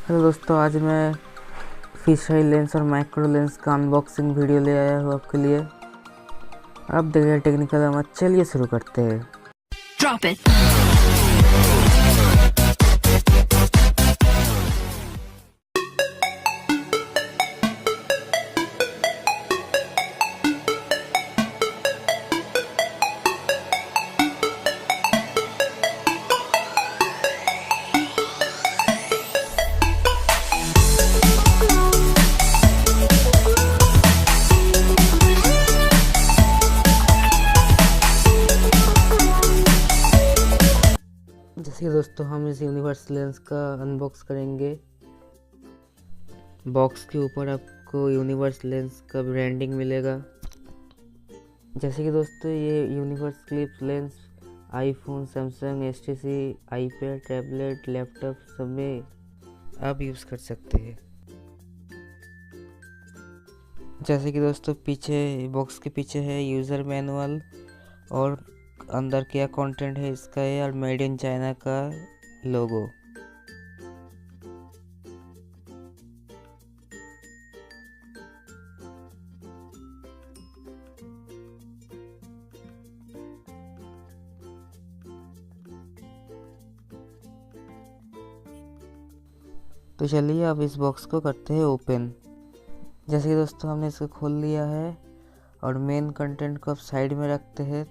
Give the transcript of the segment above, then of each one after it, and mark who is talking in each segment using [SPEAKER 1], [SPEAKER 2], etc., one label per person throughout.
[SPEAKER 1] Hello दोस्तों, आज मैं फिश आई लेंस और माइक्रो लेंस का अनबॉक्सिंग वीडियो ले आया हूँ आपके लिए। अब देखिए टेक्निकल हम चलिए शुरू करते हैं। Drop it. जैसे दोस्तों हम इस यूनिवर्स लेंस का अनबॉक्स करेंगे। बॉक्स के ऊपर आपको यूनिवर्स लेंस का ब्रांडिंग मिलेगा। जैसे कि दोस्तों ये universe clip lens iPhone, Samsung, HTC, iPad, tablet, laptop सब में आप यूज़ कर सकते हैं। जैसे कि दोस्तों पीछे बॉक्स के पीछे है यूज़र मैनुअल और अंदर क्या कंटेंट है इसका है और मेड इन चाइना का लोगो। तो चलिए अब इस बॉक्स को करते हैं ओपन। जैसे कि दोस्तों हमने इसको खोल लिया है और मेन कंटेंट को अब साइड में रखते हैं।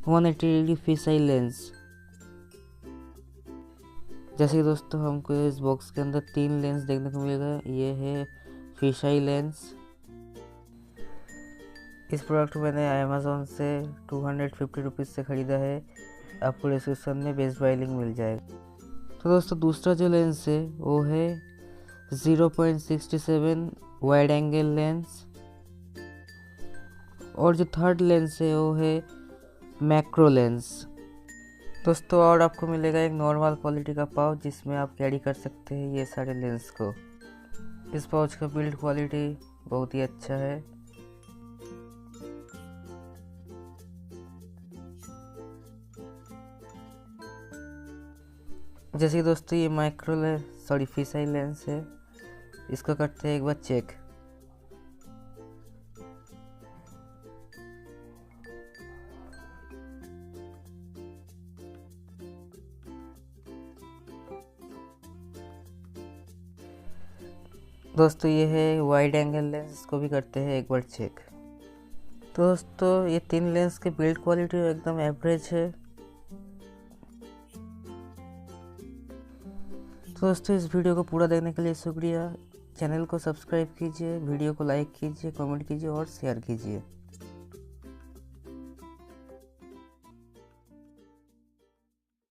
[SPEAKER 1] 180 डिग्री फिश आई लेंस। जैसे कि दोस्तों हमको इस बॉक्स के अंदर 3 लेंस देखने को मिलेगा। ये है फिश आई लेंस। इस प्रोडक्ट को मैंने अमेज़न से 250 रुपीज़ से ख़रीदा है। आपको डिस्क्रिप्शन में बेस्ट बाय लिंक मिल जाएगा। तो दोस्तों दूसरा जो लेंस है वो है 0.67 वाइड एंगल लेंस और जो थर्ड लेंस है वो है मैक्रो लेंस। दोस्तों और आपको मिलेगा एक नॉर्मल क्वालिटी का पाउच जिसमें आप कैरी कर सकते हैं ये सारे लेंस को। इस पाउच का बिल्ड क्वालिटी बहुत ही अच्छा है। जैसे कि दोस्तों ये micro lens fish eye lens है। इसको करते हैं एक बार चेक। दोस्तों ये है वाइड एंगल लेंस, इसको भी करते हैं एक बार चेक। तो दोस्तों ये 3 लेंस के बिल्ड क्वालिटी एकदम एवरेज है। तो दोस्तों इस वीडियो को पूरा देखने के लिए शुक्रिया। चैनल को सब्सक्राइब कीजिए, वीडियो को लाइक कीजिए, कमेंट कीजिए और शेयर कीजिए।